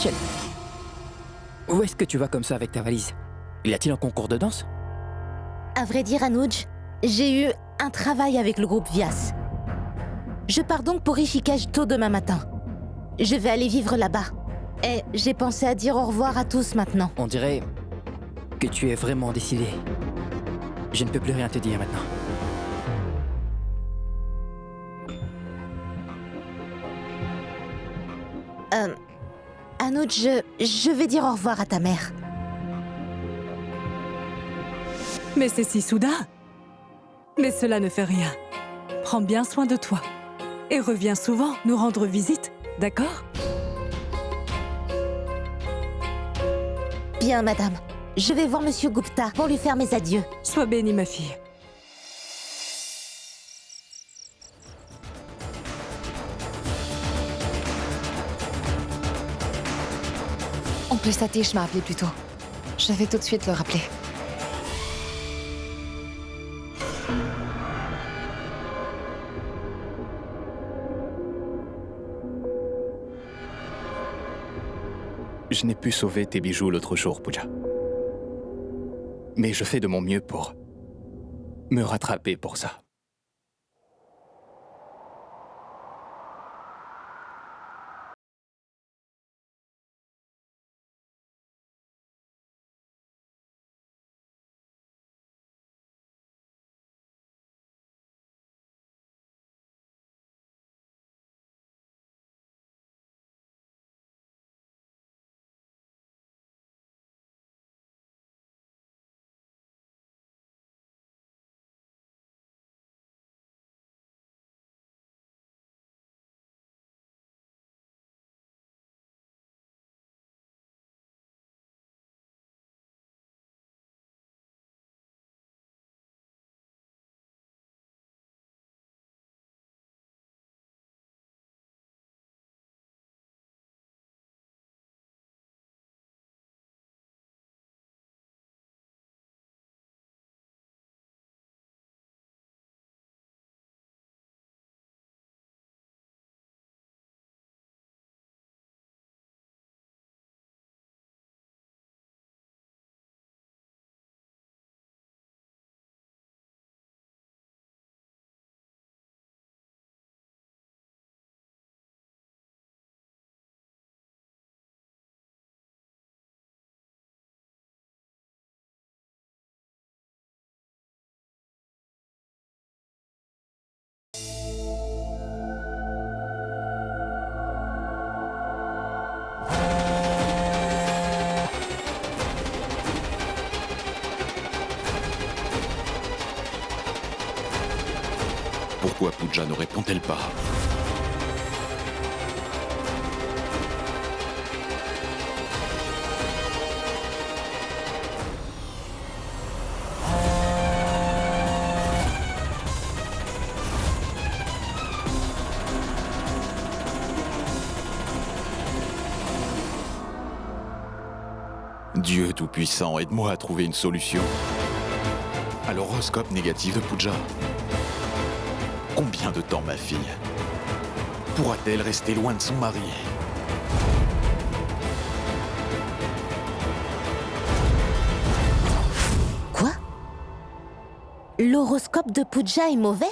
prochaine. Où est-ce que tu vas comme ça avec ta valise? Y a-t-il un concours de danse? À vrai dire, Anuj, j'ai eu un travail avec le groupe Vyas. Je pars donc pour Rishikesh tôt demain matin. Je vais aller vivre là-bas. Et j'ai pensé à dire au revoir à tous maintenant. On dirait que tu es vraiment décidé. Je ne peux plus rien te dire maintenant. Anuj, je vais dire au revoir à ta mère. Mais c'est si soudain. Mais cela ne fait rien. Prends bien soin de toi. Et reviens souvent nous rendre visite, d'accord? Bien, madame. Je vais voir Monsieur Gupta pour lui faire mes adieux. Sois bénie, ma fille. En plus, Satish m'a appelé plus tôt. Je vais tout de suite le rappeler. Je n'ai pu sauver tes bijoux l'autre jour, Pooja. Mais je fais de mon mieux pour me rattraper pour ça. Pourquoi Pooja ne répond-elle pas? Dieu Tout-Puissant, aide-moi à trouver une solution. À l'horoscope négatif de Pooja. Combien de temps, ma fille, pourra-t-elle rester loin de son mari? Quoi? L'horoscope de Pooja est mauvais?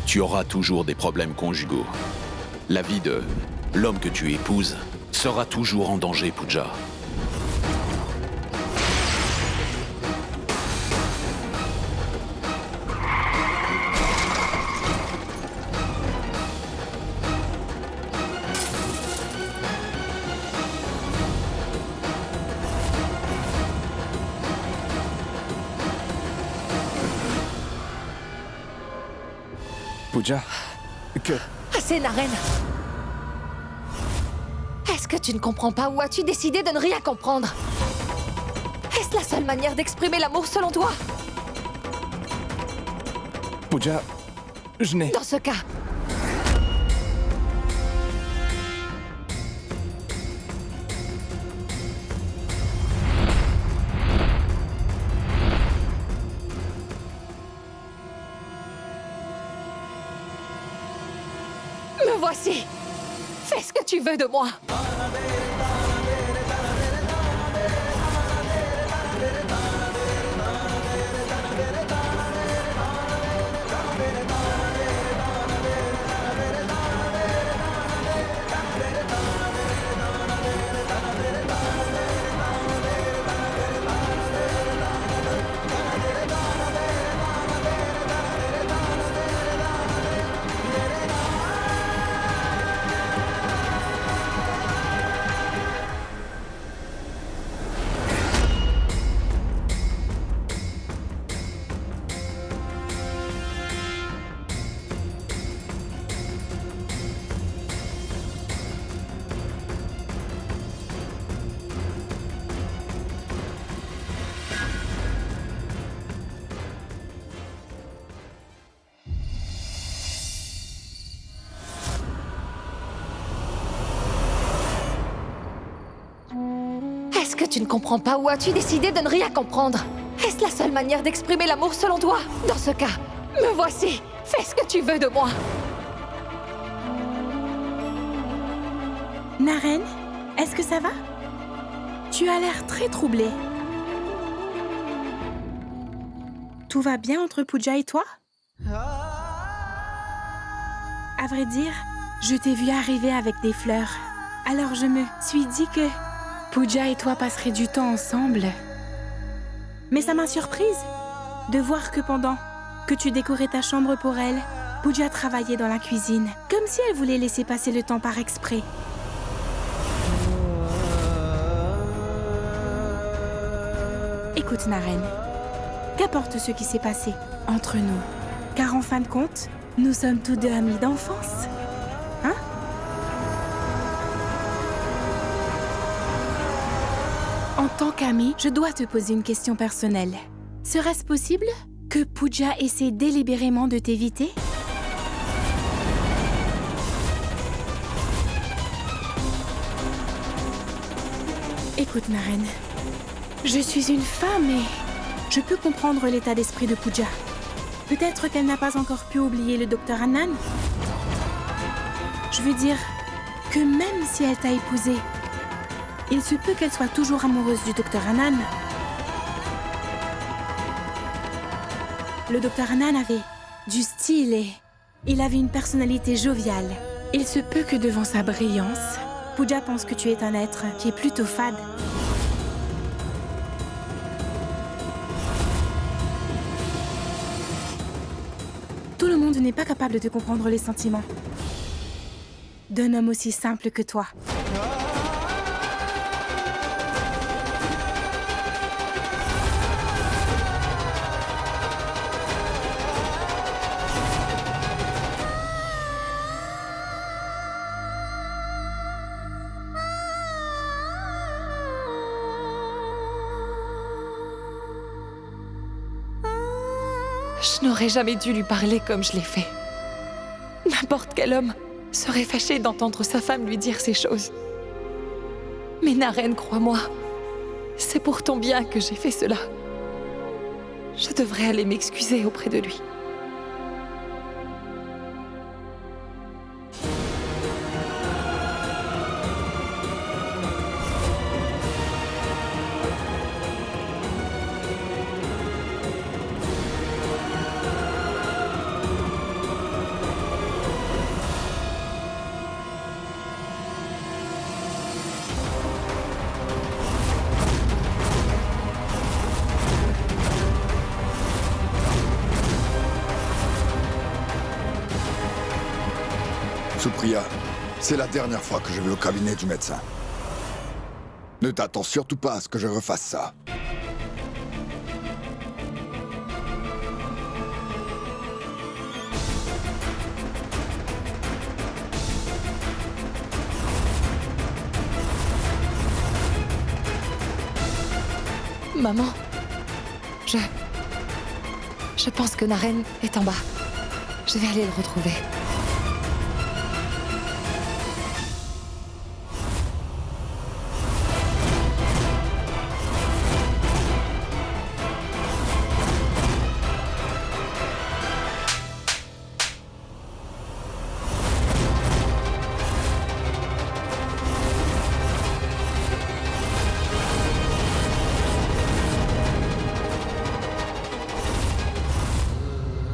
Tu auras toujours des problèmes conjugaux. La vie de l'homme que tu épouses sera toujours en danger, Pooja. Pooja, que... Assez, Naren! Est-ce que tu ne comprends pas ou as-tu décidé de ne rien comprendre? Est-ce la seule manière d'exprimer l'amour selon toi? Pooja, je n'ai... Dans ce cas, voici. Fais ce que tu veux de moi. Est-ce que tu ne comprends pas ou as-tu décidé de ne rien comprendre? Est-ce la seule manière d'exprimer l'amour selon toi? Dans ce cas, me voici. Fais ce que tu veux de moi. Naren, est-ce que ça va? Tu as l'air très troublée. Tout va bien entre Pooja et toi? À vrai dire, je t'ai vu arriver avec des fleurs. Alors je me suis dit que Pooja et toi passeraient du temps ensemble. Mais ça m'a surprise de voir que pendant que tu décorais ta chambre pour elle, Pooja travaillait dans la cuisine, comme si elle voulait laisser passer le temps par exprès. Écoute, Naren, qu'importe ce qui s'est passé entre nous, car en fin de compte, nous sommes tous deux amis d'enfance. Hein? En tant qu'amie, je dois te poser une question personnelle. Serait-ce possible que Pooja essaie délibérément de t'éviter? Écoute, Naren, je suis une femme et je peux comprendre l'état d'esprit de Pooja. Peut-être qu'elle n'a pas encore pu oublier le docteur Anand. Je veux dire que même si elle t'a épousé, il se peut qu'elle soit toujours amoureuse du docteur Anand. Le docteur Anand avait du style et il avait une personnalité joviale. Il se peut que devant sa brillance, Pooja pense que tu es un être qui est plutôt fade. Tout le monde n'est pas capable de comprendre les sentiments d'un homme aussi simple que toi. Je n'aurais jamais dû lui parler comme je l'ai fait. N'importe quel homme serait fâché d'entendre sa femme lui dire ces choses. Mais Naren, crois-moi, c'est pour ton bien que j'ai fait cela. Je devrais aller m'excuser auprès de lui. Supriya, c'est la dernière fois que je vais au cabinet du médecin. Ne t'attends surtout pas à ce que je refasse ça. Maman, je pense que Naren est en bas. Je vais aller le retrouver.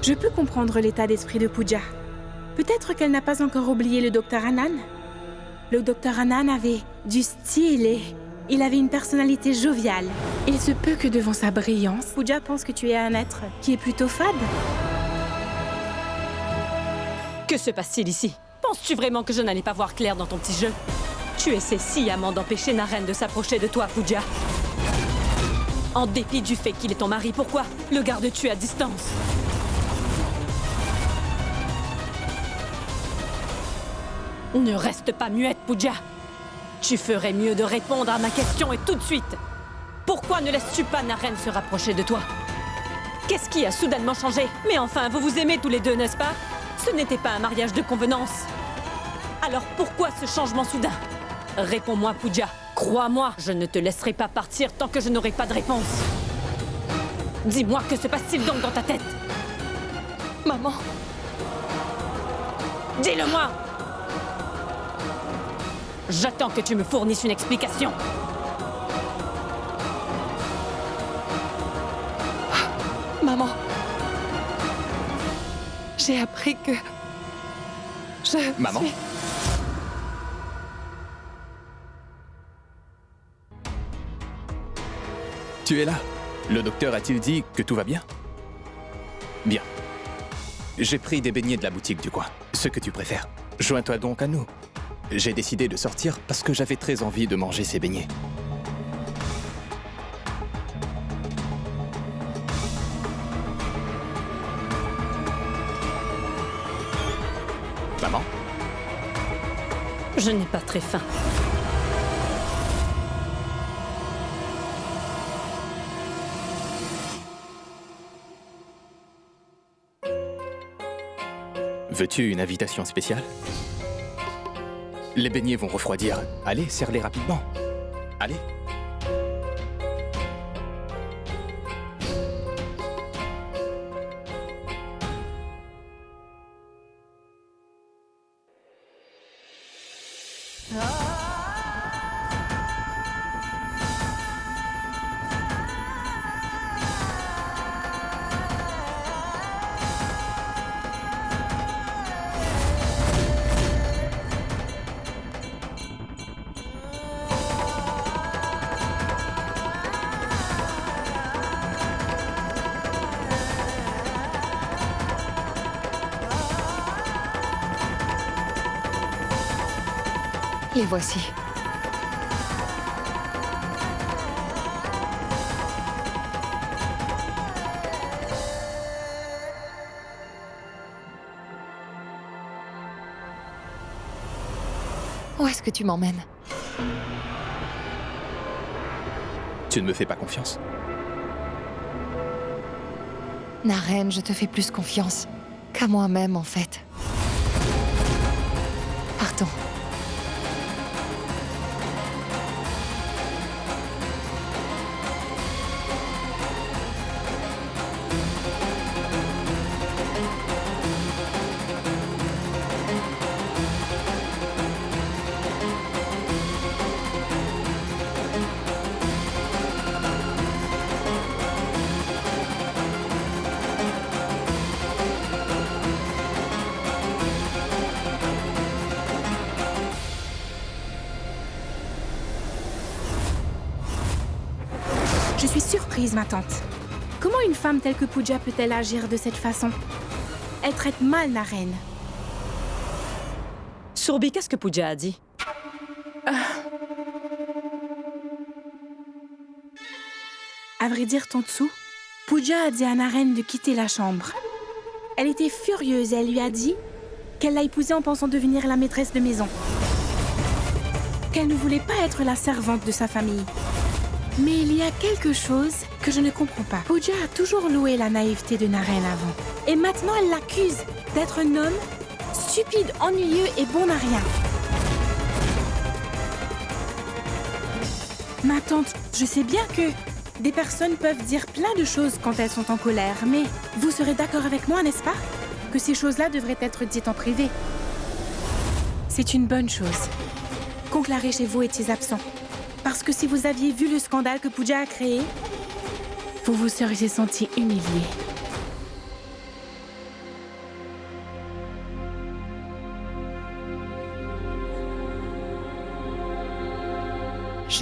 Je peux comprendre l'état d'esprit de Pooja. Peut-être qu'elle n'a pas encore oublié le docteur Anand. Le docteur Anand avait du style et il avait une personnalité joviale. Il se peut que devant sa brillance, Pooja pense que tu es un être qui est plutôt fade. Que se passe-t-il ici? Penses-tu vraiment que je n'allais pas voir clair dans ton petit jeu? Tu essaies sciemment d'empêcher Naren de s'approcher de toi, Pooja. En dépit du fait qu'il est ton mari, pourquoi le gardes-tu à distance? Ne reste pas muette, Pooja. Tu ferais mieux de répondre à ma question et tout de suite. Pourquoi ne laisses-tu pas Naren se rapprocher de toi? Qu'est-ce qui a soudainement changé? Mais enfin, vous vous aimez tous les deux, n'est-ce pas? Ce n'était pas un mariage de convenance. Alors pourquoi ce changement soudain? Réponds-moi, Pooja. Crois-moi, je ne te laisserai pas partir tant que je n'aurai pas de réponse. Dis-moi, que se passe-t-il donc dans ta tête? Maman, Dis-le-moi! J'attends que tu me fournisses une explication. maman. J'ai appris que... Maman? suis- Tu es là. Le docteur a-t-il dit que tout va bien? Bien. J'ai pris des beignets de la boutique du coin. Ce que tu préfères. Joins-toi donc à nous. J'ai décidé de sortir parce que j'avais très envie de manger ces beignets. Maman? Je n'ai pas très faim. Veux-tu une invitation spéciale? Les beignets vont refroidir. Allez, serre-les rapidement. Allez. Les voici. Où est-ce que tu m'emmènes? Tu ne me fais pas confiance? Naren, je te fais plus confiance qu'à moi-même, en fait. Partons. Je suis surprise, ma tante. Comment une femme telle que Pooja peut-elle agir de cette façon? Elle traite mal Naren. Surbi, qu'est-ce que Pooja a dit? À vrai dire, tante Sue, Pooja a dit à Naren de quitter la chambre. Elle était furieuse et elle lui a dit qu'elle l'a épousée en pensant devenir la maîtresse de maison. Qu'elle ne voulait pas être la servante de sa famille. Mais il y a quelque chose que je ne comprends pas. Pooja a toujours loué la naïveté de Naren avant. Et maintenant, elle l'accuse d'être un homme stupide, ennuyeux et bon à rien. Ma tante, je sais bien que des personnes peuvent dire plein de choses quand elles sont en colère, mais vous serez d'accord avec moi, n'est-ce pas? Que ces choses-là devraient être dites en privé. C'est une bonne chose qu'Oncle chez vous étiez absent. Parce que si vous aviez vu le scandale que Pooja a créé, vous vous seriez senti humilié.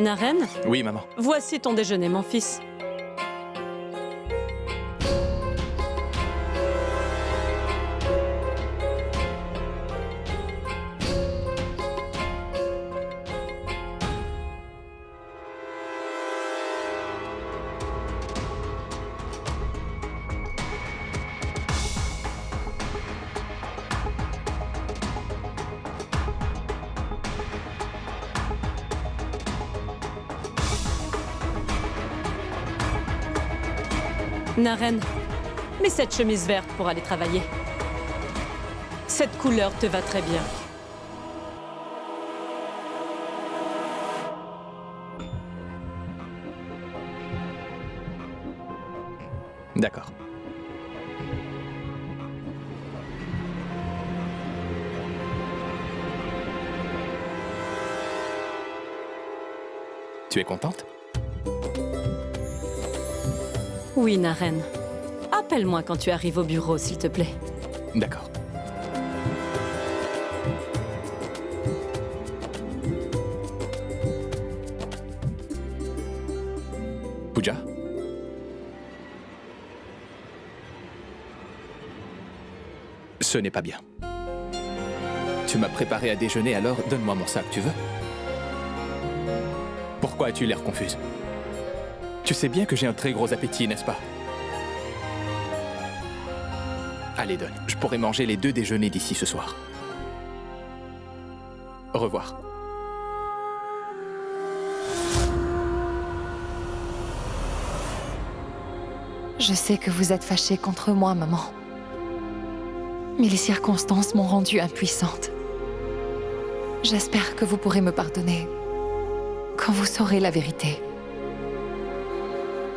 Naren, Oui, maman. voici ton déjeuner, mon fils. Naren, mets cette chemise verte pour aller travailler. Cette couleur te va très bien. D'accord. Tu es contente? Oui, Naren. Appelle-moi quand tu arrives au bureau, s'il te plaît. D'accord. Pooja? Ce n'est pas bien. Tu m'as préparé à déjeuner, alors donne-moi mon sac, tu veux? Pourquoi as-tu l'air confuse? Tu sais bien que j'ai un très gros appétit, n'est-ce pas? Allez, donne. Je pourrais manger les 2 déjeuners d'ici ce soir. Au revoir. Je sais que vous êtes fâchée contre moi, maman. Mais les circonstances m'ont rendue impuissante. J'espère que vous pourrez me pardonner quand vous saurez la vérité.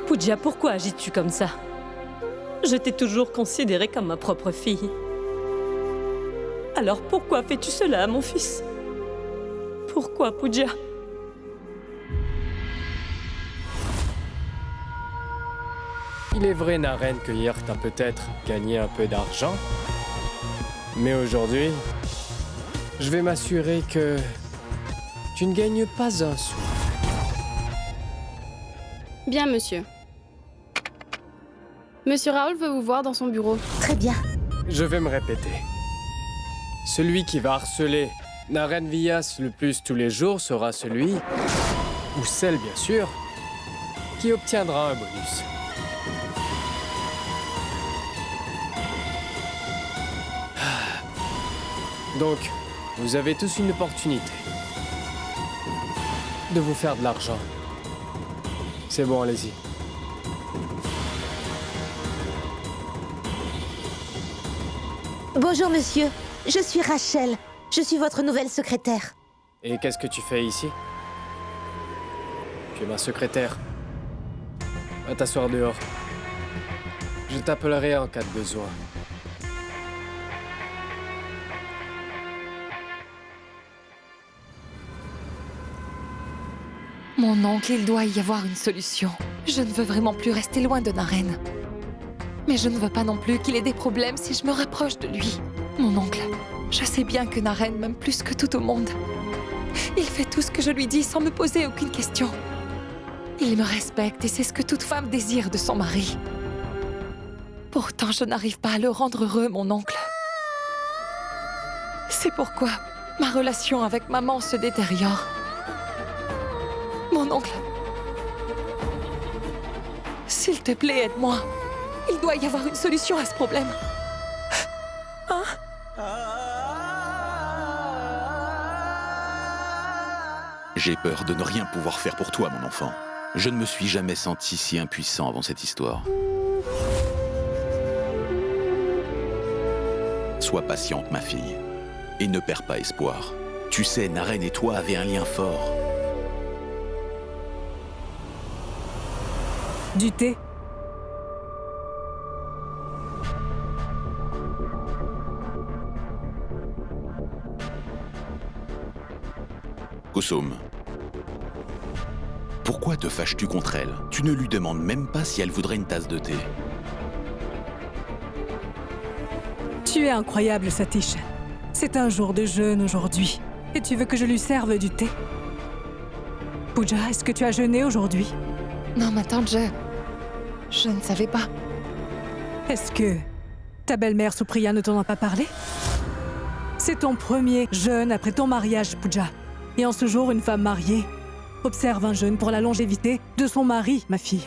Pooja, pourquoi agis-tu comme ça? Je t'ai toujours considérée comme ma propre fille. Alors pourquoi fais-tu cela, mon fils? Pourquoi, Pooja? Il est vrai, Naren, que hier t'as peut-être gagné un peu d'argent. Mais aujourd'hui, je vais m'assurer que tu ne gagnes pas un sou. Bien, monsieur. Monsieur Raoul veut vous voir dans son bureau. Très bien. Je vais me répéter. Celui qui va harceler Naren Vyas le plus tous les jours sera celui, ou celle bien sûr, qui obtiendra un bonus. Donc, vous avez tous une opportunité de vous faire de l'argent. C'est bon, allez-y. Bonjour, monsieur. Je suis Rachel. Je suis votre nouvelle secrétaire. Et qu'est-ce que tu fais ici? Tu es ma secrétaire. Va t'asseoir dehors. Je t'appellerai en cas de besoin. Mon oncle, il doit y avoir une solution. Je ne veux vraiment plus rester loin de Naren. Mais je ne veux pas non plus qu'il ait des problèmes si je me rapproche de lui. Mon oncle, je sais bien que Naren m'aime plus que tout au monde. Il fait tout ce que je lui dis sans me poser aucune question. Il me respecte et c'est ce que toute femme désire de son mari. Pourtant, je n'arrive pas à le rendre heureux, mon oncle. C'est pourquoi ma relation avec maman se détériore. Mon oncle, s'il te plaît, aide-moi. Il doit y avoir une solution à ce problème. Hein? J'ai peur de ne rien pouvoir faire pour toi, mon enfant. Je ne me suis jamais senti si impuissant avant cette histoire. Sois patiente, ma fille. Et ne perds pas espoir. Tu sais, Naren et toi avez un lien fort. Du thé. Kusum, pourquoi te fâches-tu contre elle? Tu ne lui demandes même pas si elle voudrait une tasse de thé. Tu es incroyable, Satish. C'est un jour de jeûne aujourd'hui. Et tu veux que je lui serve du thé? Pooja, est-ce que tu as jeûné aujourd'hui? Non, ma tante, je ne savais pas. Est-ce que ta belle-mère Supriya ne t'en a pas parlé? C'est ton premier jeûne après ton mariage, Pooja. Et en ce jour, une femme mariée observe un jeûne pour la longévité de son mari, ma fille.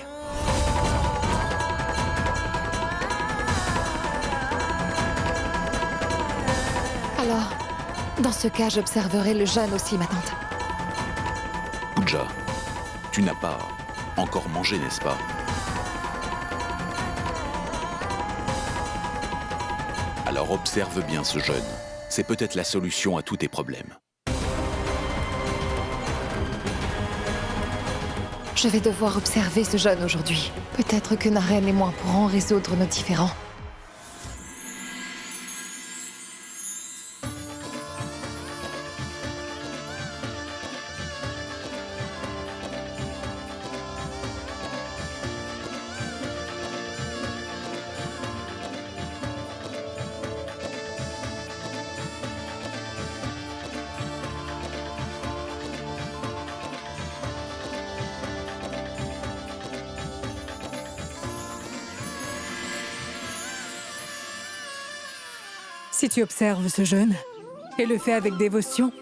Alors, dans ce cas, j'observerai le jeûne aussi, ma tante. Pooja, tu n'as pas encore mangé, n'est-ce pas? Alors observe bien ce jeûne. C'est peut-être la solution à tous tes problèmes. Je vais devoir observer ce jeûne aujourd'hui. Peut-être que Naren et moi pourrons résoudre nos différends. Si tu observes ce jeûne et le fais avec dévotion,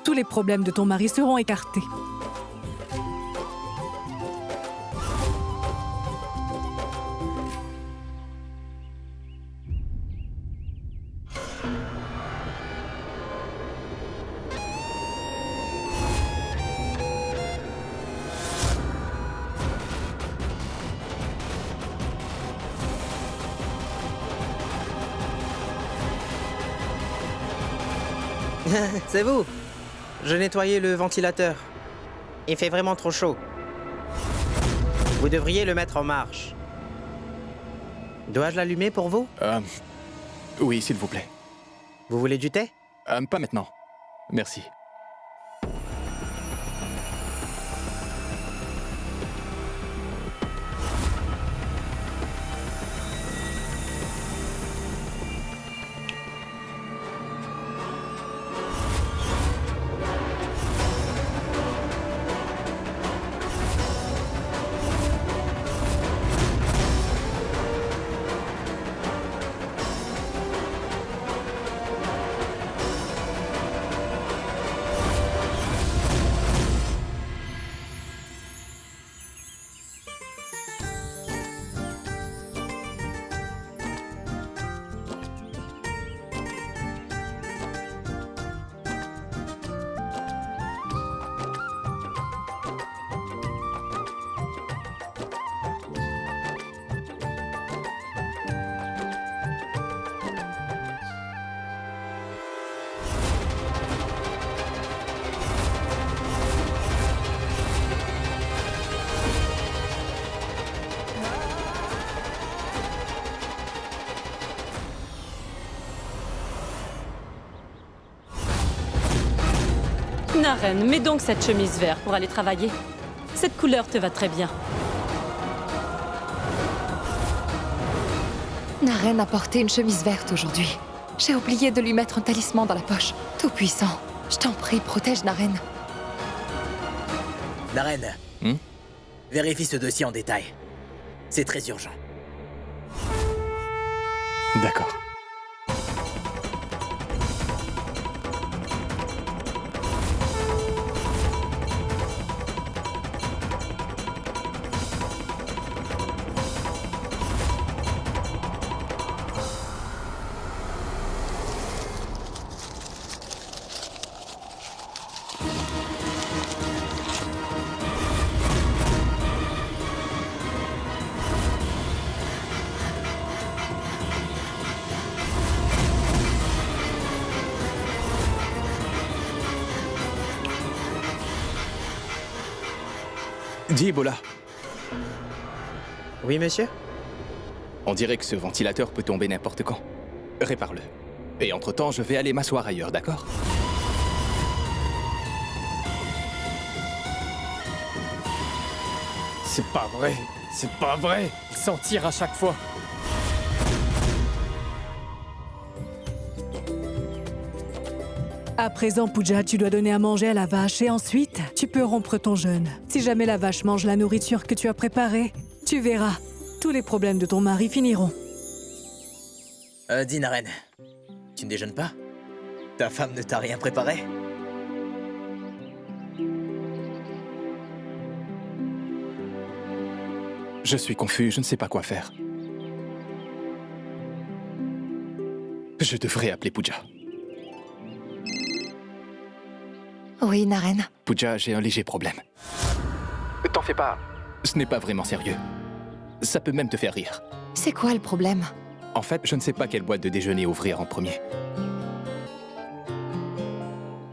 tous les problèmes de ton mari seront écartés. C'est vous? Je nettoyais le ventilateur. Il fait vraiment trop chaud. Vous devriez le mettre en marche. Dois-je l'allumer pour vous? Oui, s'il vous plaît. Vous voulez du thé? Pas maintenant. Merci. Naren, mets donc cette chemise verte pour aller travailler. Cette couleur te va très bien. Naren a porté une chemise verte aujourd'hui. J'ai oublié de lui mettre un talisman dans la poche. Tout puissant, je t'en prie, protège Naren. Naren, vérifie ce dossier en détail. C'est très urgent. D'accord. Dis, Ebola. Oui, monsieur? On dirait que ce ventilateur peut tomber n'importe quand. Répare-le. Et entre-temps, je vais aller m'asseoir ailleurs, d'accord? C'est pas vrai. C'est pas vrai. Il s'en tire à chaque fois. À présent, Pooja, tu dois donner à manger à la vache et ensuite, tu peux rompre ton jeûne. Si jamais la vache mange la nourriture que tu as préparée, tu verras, tous les problèmes de ton mari finiront. Dis, Naren, tu ne déjeunes pas? Ta femme ne t'a rien préparé? Je suis confus, je ne sais pas quoi faire. Je devrais appeler Pooja. Oui, Naren. Pooja, j'ai un léger problème. T'en fais pas. Ce n'est pas vraiment sérieux. Ça peut même te faire rire. C'est quoi le problème? En fait, je ne sais pas quelle boîte de déjeuner ouvrir en premier.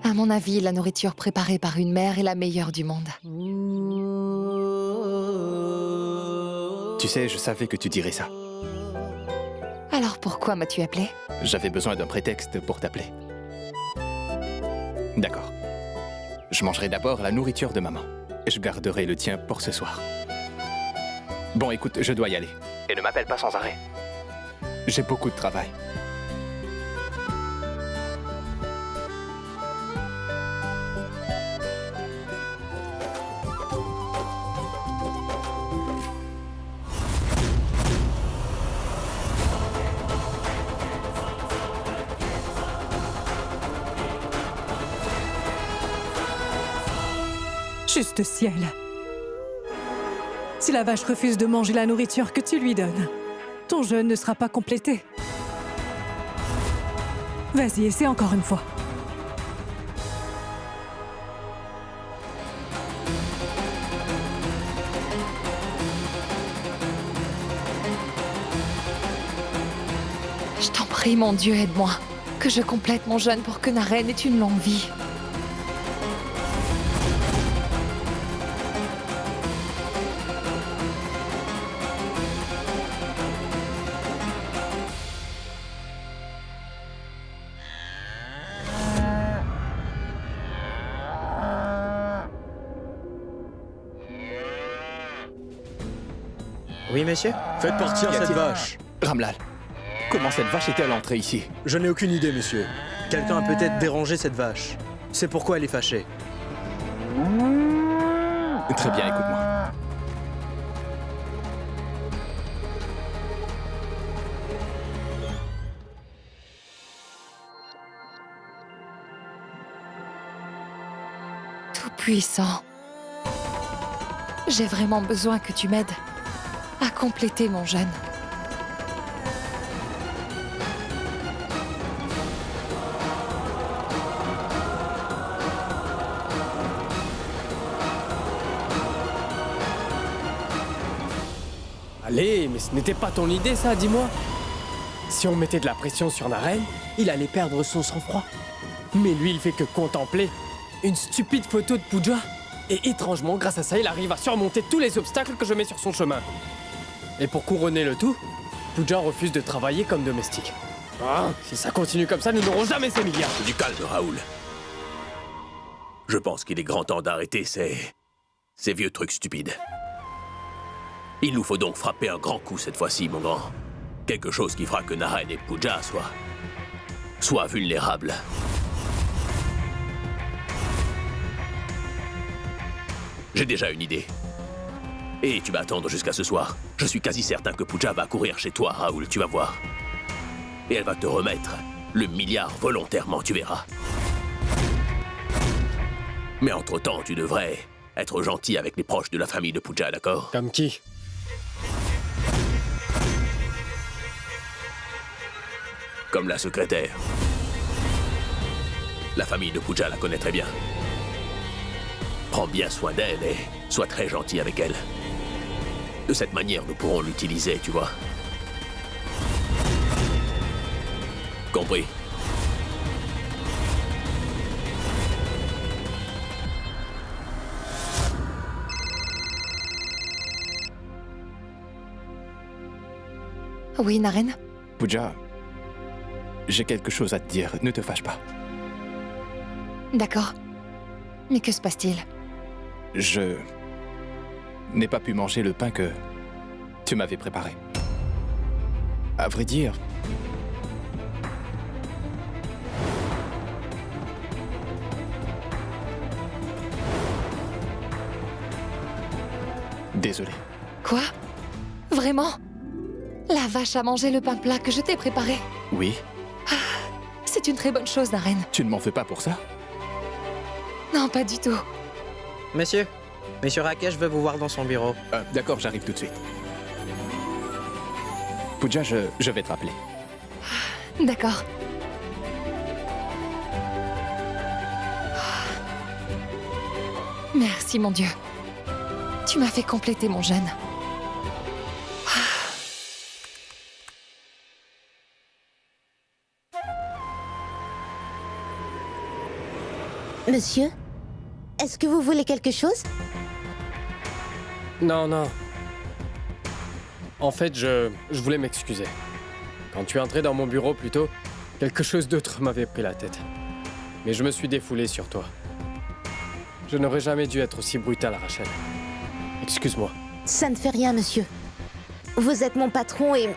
À mon avis, la nourriture préparée par une mère est la meilleure du monde. Tu sais, je savais que tu dirais ça. Alors pourquoi m'as-tu appelé? J'avais besoin d'un prétexte pour t'appeler. D'accord. Je mangerai d'abord la nourriture de maman. Je garderai le tien pour ce soir. Bon, écoute, je dois y aller. Et ne m'appelle pas sans arrêt. J'ai beaucoup de travail. Juste ciel. Si la vache refuse de manger la nourriture que tu lui donnes, ton jeûne ne sera pas complété. Vas-y, essaie encore une fois. Je t'en prie, mon Dieu, aide-moi. Que je complète mon jeûne pour que Naren ait une longue vie. Oui, monsieur? Faites partir Y cette a-t-il- vache. Ramlal, comment cette vache est-elle entrée ici? Je n'ai aucune idée, monsieur. Quelqu'un a peut-être dérangé cette vache. C'est pourquoi elle est fâchée. Très bien, écoute-moi. Tout-puissant. J'ai vraiment besoin que tu m'aides à compléter mon jeûne. Allez, mais ce n'était pas ton idée, ça, dis-moi. Si on mettait de la pression sur Naren, il allait perdre son sang-froid. Mais lui, il fait que contempler une stupide photo de Pooja. Et étrangement, grâce à ça, il arrive à surmonter tous les obstacles que je mets sur son chemin. Et pour couronner le tout, Pooja refuse de travailler comme domestique. Ah, si ça continue comme ça, nous n'aurons jamais ces milliards. Du calme, Raoul. Je pense qu'il est grand temps d'arrêter ces vieux trucs stupides. Il nous faut donc frapper un grand coup cette fois-ci, mon grand. Quelque chose qui fera que Naren et Pooja soient vulnérables. J'ai déjà une idée. Et tu vas attendre jusqu'à ce soir. Je suis quasi certain que Pooja va courir chez toi, Raoul, tu vas voir. Et elle va te remettre le milliard volontairement, tu verras. Mais entre-temps, tu devrais être gentil avec les proches de la famille de Pooja, d'accord? Comme qui? Comme la secrétaire. La famille de Pooja la connaît très bien. Prends bien soin d'elle et sois très gentil avec elle. De cette manière, nous pourrons l'utiliser, tu vois. Compris? Oui, Naren? Pooja, j'ai quelque chose à te dire, ne te fâche pas. D'accord. Mais que se passe-t-il? Je n'ai pas pu manger le pain que tu m'avais préparé. À vrai dire, Désolé. Quoi? Vraiment? La vache a mangé le pain plat que je t'ai préparé. Oui? C'est une très bonne chose, Naren. Tu ne m'en fais pas pour ça? Non, pas du tout. Monsieur Rakesh veut vous voir dans son bureau. D'accord, j'arrive tout de suite. Pooja, je vais te rappeler. D'accord. Merci, mon Dieu. Tu m'as fait compléter mon jeûne. Monsieur, est-ce que vous voulez quelque chose? Non, non. En fait, je voulais m'excuser. Quand tu es entré dans mon bureau plus tôt, quelque chose d'autre m'avait pris la tête. Mais je me suis défoulé sur toi. Je n'aurais jamais dû être aussi brutal, Rachel. Excuse-moi. Ça ne fait rien, monsieur. Vous êtes mon patron et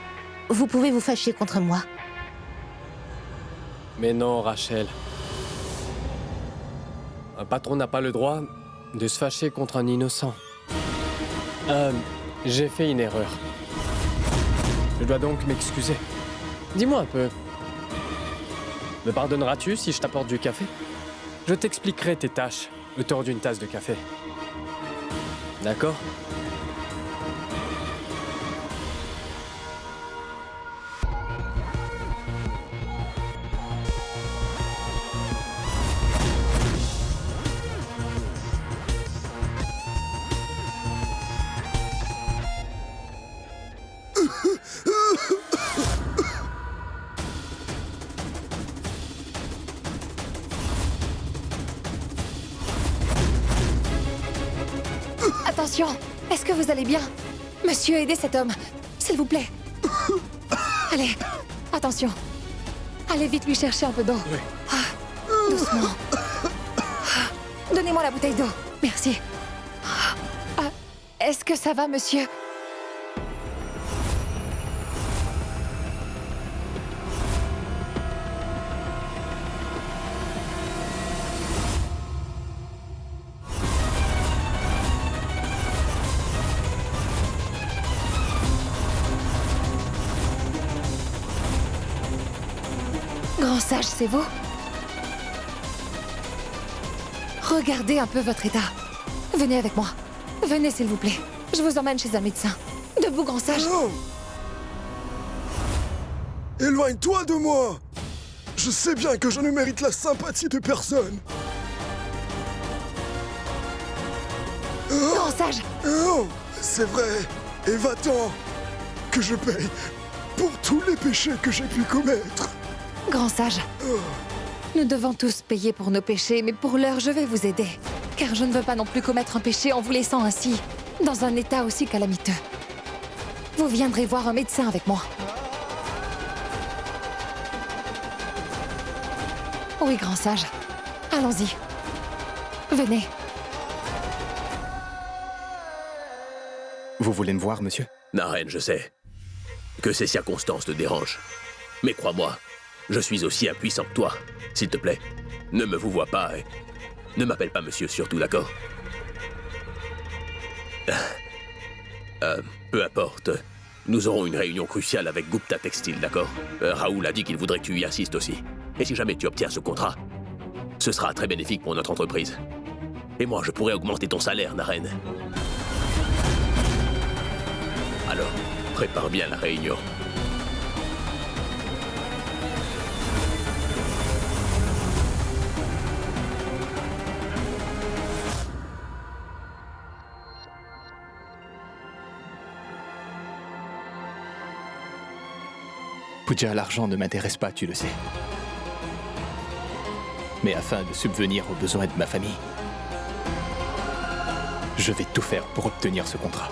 vous pouvez vous fâcher contre moi. Mais non, Rachel. Un patron n'a pas le droit de se fâcher contre un innocent. J'ai fait une erreur. Je dois donc m'excuser. Dis-moi un peu. Me pardonneras-tu si je t'apporte du café? Je t'expliquerai tes tâches autour d'une tasse de café. D'accord? Attention, est-ce que vous allez bien? Monsieur, aidez cet homme, s'il vous plaît. Allez, attention. Allez vite lui chercher un peu d'eau. Oui. Doucement. Donnez-moi la bouteille d'eau. Merci. Est-ce que ça va, monsieur? Grand sage, c'est vous? Regardez un peu votre état. Venez avec moi. Venez, s'il vous plaît. Je vous emmène chez un médecin. Debout, grand sage. Non! Éloigne-toi de moi! Je sais bien que je ne mérite la sympathie de personne. Grand sage! Oh, c'est vrai. Et va-t'en. Que je paye pour tous les péchés que j'ai pu commettre. Grand sage, nous devons tous payer pour nos péchés, mais pour l'heure, je vais vous aider. Car je ne veux pas non plus commettre un péché en vous laissant ainsi, dans un état aussi calamiteux. Vous viendrez voir un médecin avec moi. Oui, grand sage. Allons-y. Venez. Vous voulez me voir, monsieur? Naren, je sais que ces circonstances te dérangent. Mais crois-moi, je suis aussi impuissant que toi. S'il te plaît, ne me vous vois pas et ne m'appelle pas monsieur, surtout, d'accord? Peu importe. Nous aurons une réunion cruciale avec Gupta Textile, d'accord? Raoul a dit qu'il voudrait que tu y assistes aussi. Et si jamais tu obtiens ce contrat, ce sera très bénéfique pour notre entreprise. Et moi, je pourrais augmenter ton salaire, Naren. Alors, prépare bien la réunion. Pooja, l'argent ne m'intéresse pas, tu le sais. Mais afin de subvenir aux besoins de ma famille, je vais tout faire pour obtenir ce contrat.